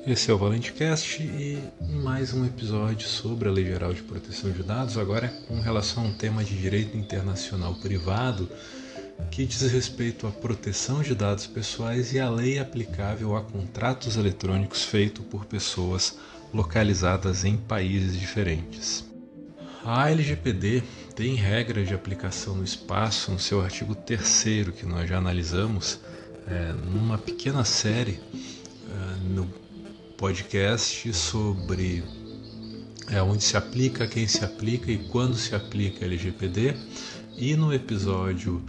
Esse é o ValenteCast e mais um episódio sobre a Lei Geral de Proteção de Dados, agora com relação a um tema de direito internacional privado que diz respeito à proteção de dados pessoais e à lei aplicável a contratos eletrônicos feitos por pessoas localizadas em países diferentes. A LGPD tem regras de aplicação no espaço no seu artigo 3º, que nós já analisamos numa pequena série no podcast sobre onde se aplica, quem se aplica e quando se aplica a LGPD, e no episódio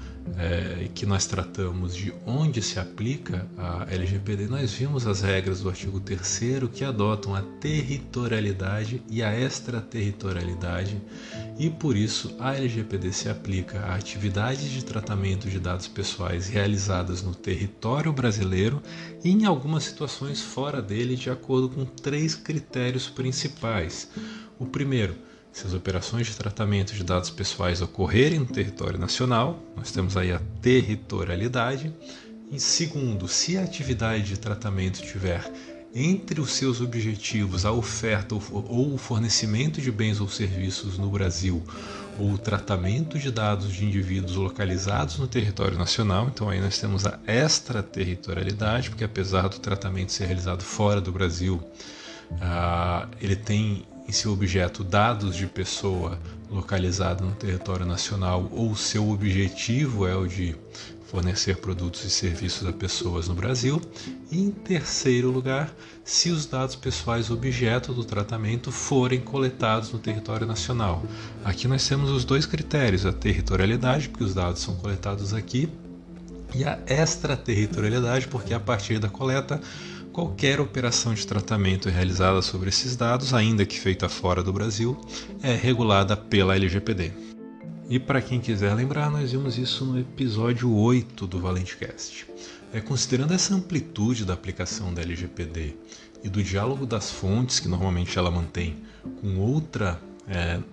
que nós tratamos de onde se aplica a LGPD, nós vimos as regras do artigo 3º que adotam a territorialidade e a extraterritorialidade, e por isso a LGPD se aplica a atividades de tratamento de dados pessoais realizadas no território brasileiro e em algumas situações fora dele, de acordo com 3 critérios principais. O primeiro: se as operações de tratamento de dados pessoais ocorrerem no território nacional, nós temos aí a territorialidade. E segundo, se a atividade de tratamento tiver entre os seus objetivos a oferta ou o fornecimento de bens ou serviços no Brasil, ou o tratamento de dados de indivíduos localizados no território nacional, então aí nós temos a extraterritorialidade, porque apesar do tratamento ser realizado fora do Brasil, ele tem em seu objeto dados de pessoa localizada no território nacional, ou seu objetivo é o de fornecer produtos e serviços a pessoas no Brasil. E em terceiro lugar, se os dados pessoais objeto do tratamento forem coletados no território nacional. Aqui nós temos os 2 critérios: a territorialidade, porque os dados são coletados aqui, e a extraterritorialidade, porque a partir da coleta qualquer operação de tratamento realizada sobre esses dados, ainda que feita fora do Brasil, é regulada pela LGPD. E para quem quiser lembrar, nós vimos isso no episódio 8 do ValenteCast. Considerando essa amplitude da aplicação da LGPD e do diálogo das fontes que normalmente ela mantém com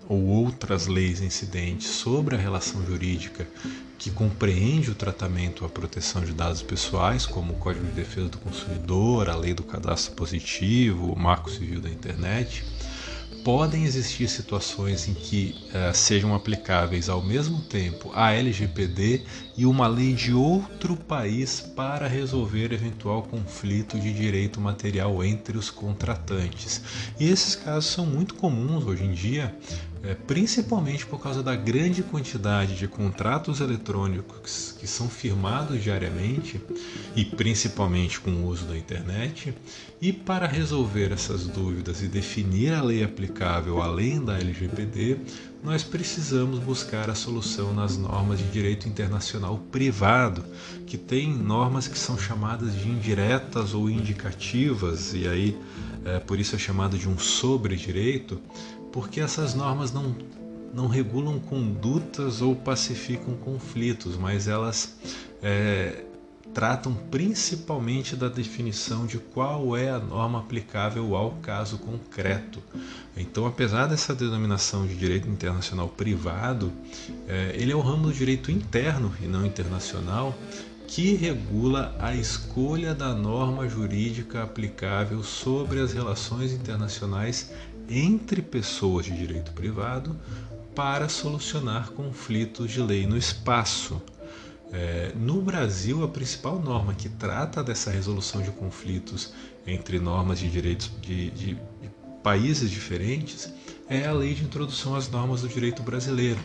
outras leis incidentes sobre a relação jurídica que compreende o tratamento à proteção de dados pessoais, como o Código de Defesa do Consumidor, a Lei do Cadastro Positivo, o Marco Civil da Internet, podem existir situações em que sejam aplicáveis ao mesmo tempo a LGPD e uma lei de outro país para resolver eventual conflito de direito material entre os contratantes. E esses casos são muito comuns hoje em dia, principalmente por causa da grande quantidade de contratos eletrônicos que são firmados diariamente, e principalmente com o uso da internet. E para resolver essas dúvidas e definir a lei aplicável além da LGPD, nós precisamos buscar a solução nas normas de direito internacional privado, que tem normas que são chamadas de indiretas ou indicativas, e aí por isso é chamado de um sobre-direito, porque essas normas não regulam condutas ou pacificam conflitos, mas elas tratam principalmente da definição de qual é a norma aplicável ao caso concreto. Então, apesar dessa denominação de direito internacional privado, ele é o ramo do direito interno e não internacional, que regula a escolha da norma jurídica aplicável sobre as relações internacionais entre pessoas de direito privado para solucionar conflitos de lei no espaço. No Brasil, a principal norma que trata dessa resolução de conflitos entre normas de direitos de países diferentes é a Lei de Introdução às Normas do Direito Brasileiro,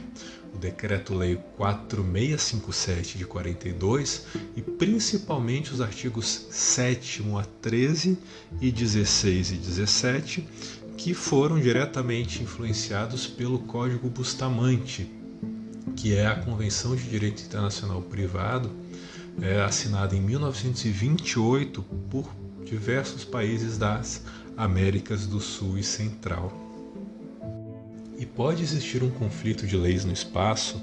o Decreto-Lei 4657 de 42, e principalmente os artigos 7º a 13 e 16 e 17, que foram diretamente influenciados pelo Código Bustamante, que é a Convenção de Direito Internacional Privado, assinada em 1928 por diversos países das Américas do Sul e Central. E pode existir um conflito de leis no espaço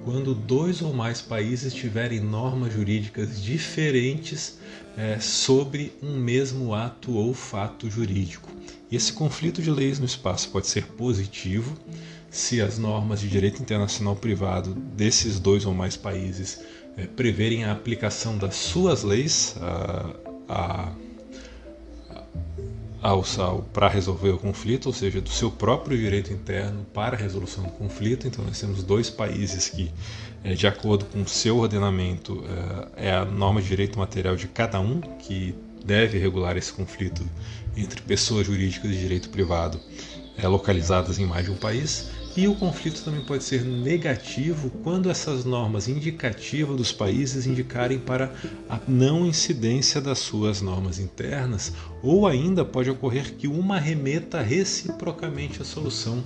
quando 2 ou mais países tiverem normas jurídicas diferentes sobre um mesmo ato ou fato jurídico. E esse conflito de leis no espaço pode ser positivo, se as normas de direito internacional privado desses 2 ou mais países preverem a aplicação das suas leis para resolver o conflito, ou seja, do seu próprio direito interno para a resolução do conflito. Então nós temos dois países que, de acordo com o seu ordenamento, é a norma de direito material de cada um que deve regular esse conflito entre pessoas jurídicas de direito privado localizadas em mais de um país. E o conflito também pode ser negativo quando essas normas indicativas dos países indicarem para a não incidência das suas normas internas, ou ainda pode ocorrer que uma remeta reciprocamente a solução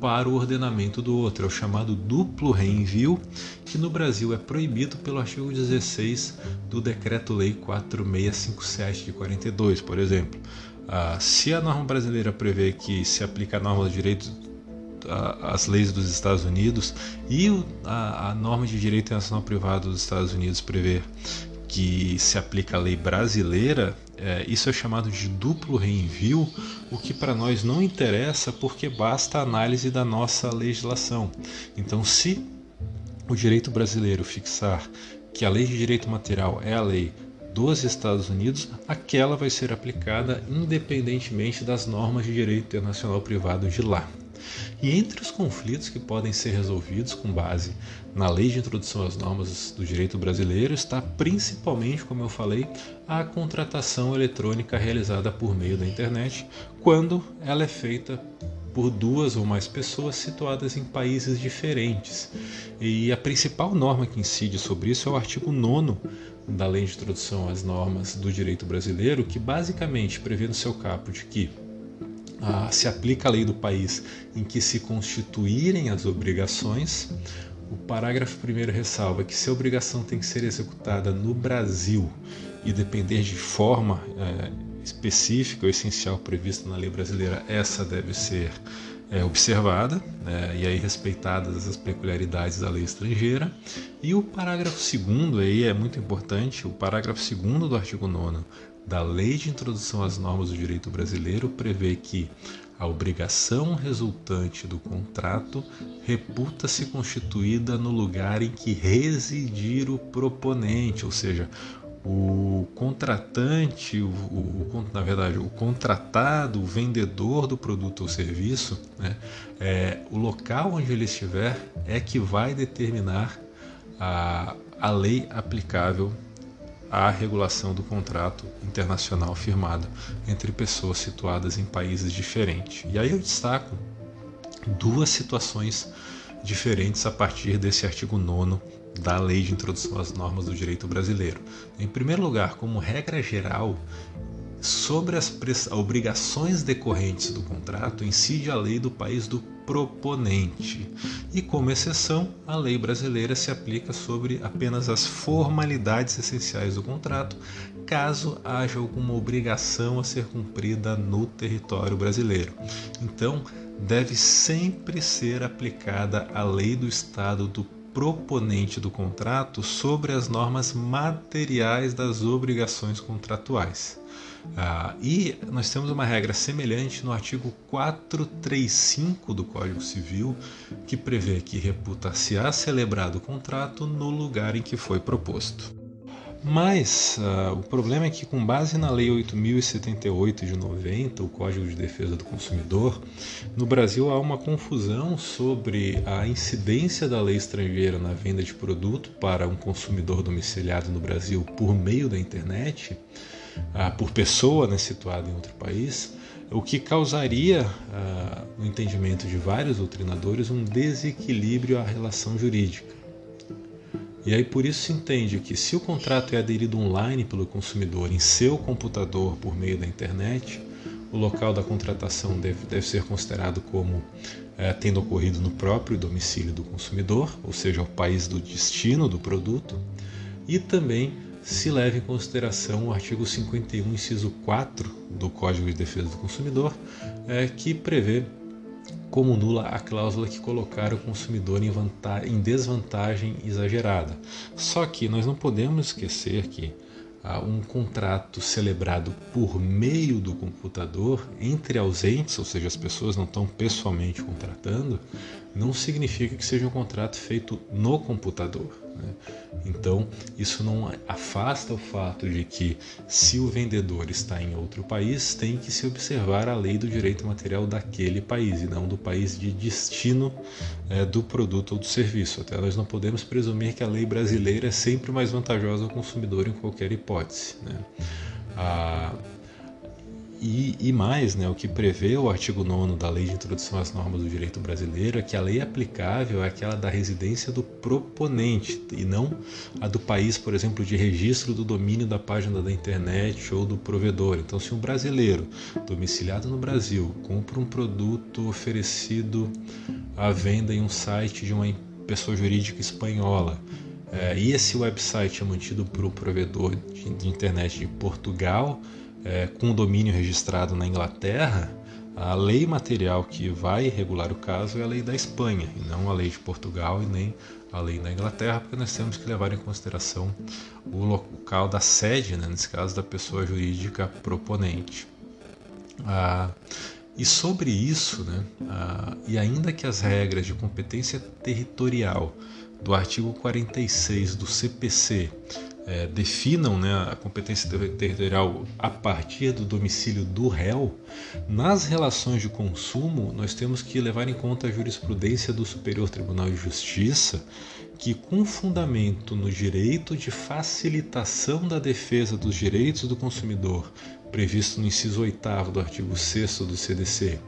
para o ordenamento do outro. É o chamado duplo reenvio, que no Brasil é proibido pelo artigo 16 do Decreto-Lei 4657 de 42, por exemplo. Se a norma brasileira prevê que se aplica a norma do direito as leis dos Estados Unidos e a norma de direito internacional privado dos Estados Unidos prevê que se aplica a lei brasileira, isso é chamado de duplo reenvio, o que para nós não interessa porque basta a análise da nossa legislação. Então, se o direito brasileiro fixar que a lei de direito material é a lei dos Estados Unidos, aquela vai ser aplicada independentemente das normas de direito internacional privado de lá. E entre os conflitos que podem ser resolvidos com base na lei de introdução às normas do direito brasileiro está principalmente, como eu falei, a contratação eletrônica realizada por meio da internet, quando ela é feita por duas ou mais pessoas situadas em países diferentes. E a principal norma que incide sobre isso é o artigo 9º da Lei de Introdução às Normas do Direito Brasileiro, que basicamente prevê no seu caput que se aplica a lei do país em que se constituírem as obrigações. O parágrafo 1º ressalva que se a obrigação tem que ser executada no Brasil e depender de forma específica ou essencial prevista na lei brasileira, essa deve ser observada, e aí respeitadas as peculiaridades da lei estrangeira. E o parágrafo 2º aí é muito importante, o parágrafo 2º do artigo 9º da Lei de Introdução às Normas do Direito Brasileiro prevê que a obrigação resultante do contrato reputa-se constituída no lugar em que residir o proponente, ou seja, o contratante, na verdade, o contratado, o vendedor do produto ou serviço, o local onde ele estiver é que vai determinar a lei aplicável à regulação do contrato internacional firmado entre pessoas situadas em países diferentes. E aí eu destaco duas situações diferentes a partir desse artigo 9º da Lei de Introdução às Normas do Direito Brasileiro. Em primeiro lugar, como regra geral, sobre as obrigações decorrentes do contrato incide a lei do país do proponente. E como exceção, a lei brasileira se aplica sobre apenas as formalidades essenciais do contrato, caso haja alguma obrigação a ser cumprida no território brasileiro. Então, deve sempre ser aplicada a lei do Estado do proponente do contrato sobre as normas materiais das obrigações contratuais. E nós temos uma regra semelhante no artigo 435 do Código Civil, que prevê que reputar-se-á celebrado o contrato no lugar em que foi proposto. Mas o problema é que, com base na Lei 8.078 de 90, o Código de Defesa do Consumidor, no Brasil há uma confusão sobre a incidência da lei estrangeira na venda de produto para um consumidor domiciliado no Brasil por meio da internet, por pessoa situada em outro país, o que causaria, no entendimento de vários doutrinadores, um desequilíbrio à relação jurídica. E aí por isso se entende que se o contrato é aderido online pelo consumidor em seu computador por meio da internet, o local da contratação deve ser considerado como tendo ocorrido no próprio domicílio do consumidor, ou seja, o país do destino do produto, e também se leva em consideração o artigo 51, inciso 4 do Código de Defesa do Consumidor, que prevê como nula a cláusula que colocar o consumidor em desvantagem exagerada. Só que nós não podemos esquecer que um contrato celebrado por meio do computador entre ausentes, ou seja, as pessoas não estão pessoalmente contratando, não significa que seja um contrato feito no computador. né? Então, isso não afasta o fato de que, se o vendedor está em outro país, tem que se observar a lei do direito material daquele país e não do país de destino do produto ou do serviço. Até nós não podemos presumir que a lei brasileira é sempre mais vantajosa ao consumidor em qualquer hipótese, né? E mais, né, o que prevê o artigo 9º da Lei de Introdução às Normas do Direito Brasileiro é que a lei aplicável é aquela da residência do proponente e não a do país, por exemplo, de registro do domínio da página da internet ou do provedor. Então, se um brasileiro domiciliado no Brasil compra um produto oferecido à venda em um site de uma pessoa jurídica espanhola, e esse website é mantido por um provedor de internet de Portugal, com o domínio registrado na Inglaterra, a lei material que vai regular o caso é a lei da Espanha, e não a lei de Portugal e nem a lei da Inglaterra, porque nós temos que levar em consideração o local da sede, né, nesse caso da pessoa jurídica proponente. E sobre isso, né, e ainda que as regras de competência territorial do artigo 46 do CPC definam, né, a competência territorial a partir do domicílio do réu, nas relações de consumo nós temos que levar em conta a jurisprudência do Superior Tribunal de Justiça, que, com fundamento no direito de facilitação da defesa dos direitos do consumidor, previsto no inciso 8º do artigo 6º do CDC,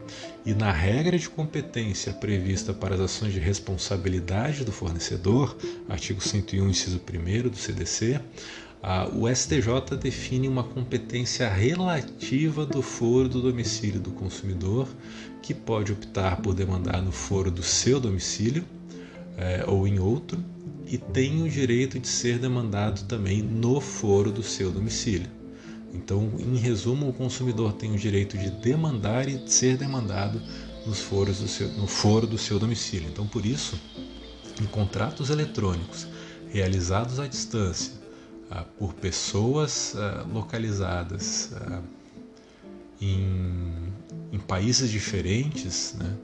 e na regra de competência prevista para as ações de responsabilidade do fornecedor, artigo 101, inciso 1º do CDC, o STJ define uma competência relativa do foro do domicílio do consumidor, que pode optar por demandar no foro do seu domicílio ou em outro, e tem o direito de ser demandado também no foro do seu domicílio. Então, em resumo, o consumidor tem o direito de demandar e de ser demandado no foro do seu domicílio. Então, por isso, em contratos eletrônicos realizados à distância por pessoas localizadas em países diferentes, né,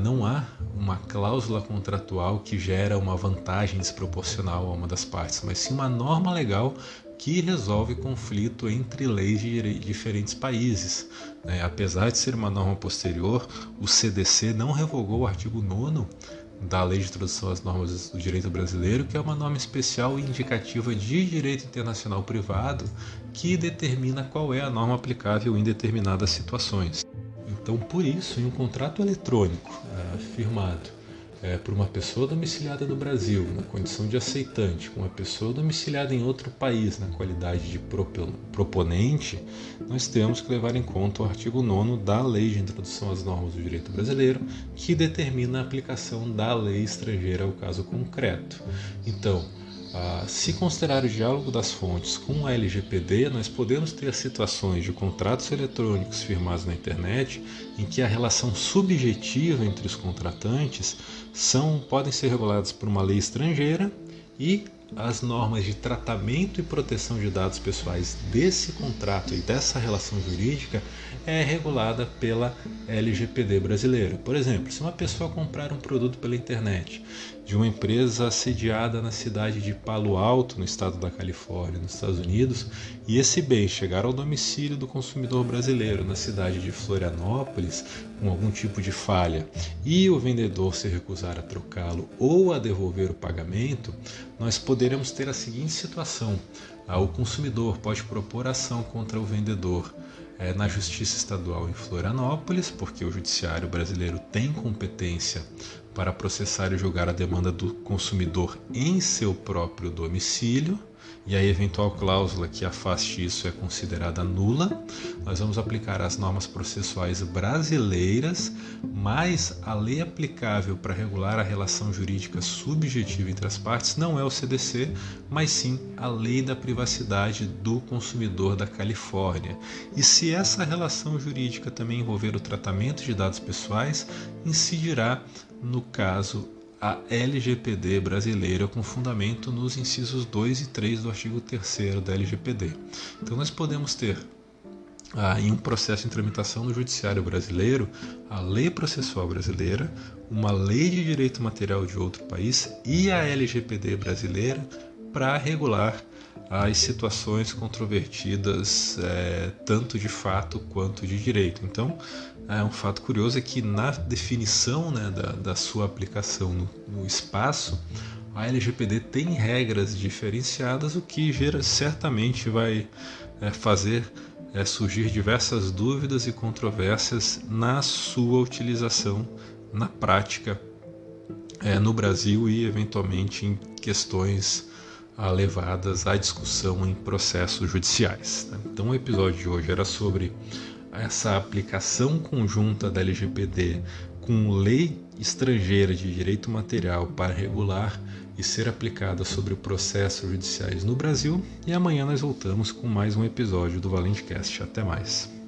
não há uma cláusula contratual que gera uma vantagem desproporcional a uma das partes, mas sim uma norma legal que resolve conflito entre leis de diferentes países, né? Apesar de ser uma norma posterior, o CDC não revogou o artigo 9º da Lei de Introdução às Normas do Direito Brasileiro, que é uma norma especial e indicativa de direito internacional privado que determina qual é a norma aplicável em determinadas situações. Então, por isso, em um contrato eletrônico firmado por uma pessoa domiciliada no Brasil, na condição de aceitante, com uma pessoa domiciliada em outro país, na qualidade de proponente, nós temos que levar em conta o artigo 9º da Lei de Introdução às Normas do Direito Brasileiro, que determina a aplicação da lei estrangeira ao caso concreto. Então, se considerar o diálogo das fontes com a LGPD, nós podemos ter situações de contratos eletrônicos firmados na internet em que a relação subjetiva entre os contratantes podem ser reguladas por uma lei estrangeira e as normas de tratamento e proteção de dados pessoais desse contrato e dessa relação jurídica é regulada pela LGPD brasileira. Por exemplo, se uma pessoa comprar um produto pela internet de uma empresa sediada na cidade de Palo Alto, no estado da Califórnia, nos Estados Unidos, e esse bem chegar ao domicílio do consumidor brasileiro na cidade de Florianópolis com algum tipo de falha e o vendedor se recusar a trocá-lo ou a devolver o pagamento, nós poderemos ter a seguinte situação: o consumidor pode propor ação contra o vendedor na Justiça Estadual em Florianópolis, porque o Judiciário brasileiro tem competência para processar e julgar a demanda do consumidor em seu próprio domicílio, e a eventual cláusula que afaste isso é considerada nula. Nós vamos aplicar as normas processuais brasileiras, mas a lei aplicável para regular a relação jurídica subjetiva entre as partes não é o CDC, mas sim a Lei da Privacidade do Consumidor da Califórnia. E se essa relação jurídica também envolver o tratamento de dados pessoais, incidirá, no caso, a LGPD brasileira, com fundamento nos incisos 2 e 3 do artigo 3º da LGPD. Então nós podemos ter em um processo em tramitação no judiciário brasileiro, a lei processual brasileira, uma lei de direito material de outro país e a LGPD brasileira para regular as situações controvertidas, tanto de fato quanto de direito. Então, um fato curioso é que na definição, né, da sua aplicação no espaço, a LGPD tem regras diferenciadas, o que certamente vai fazer surgir diversas dúvidas e controvérsias na sua utilização na prática no Brasil e eventualmente em questões levadas à discussão em processos judiciais. Então o episódio de hoje era sobre essa aplicação conjunta da LGPD com lei estrangeira de direito material para regular e ser aplicada sobre processos judiciais no Brasil, e amanhã nós voltamos com mais um episódio do ValenteCast. Até mais.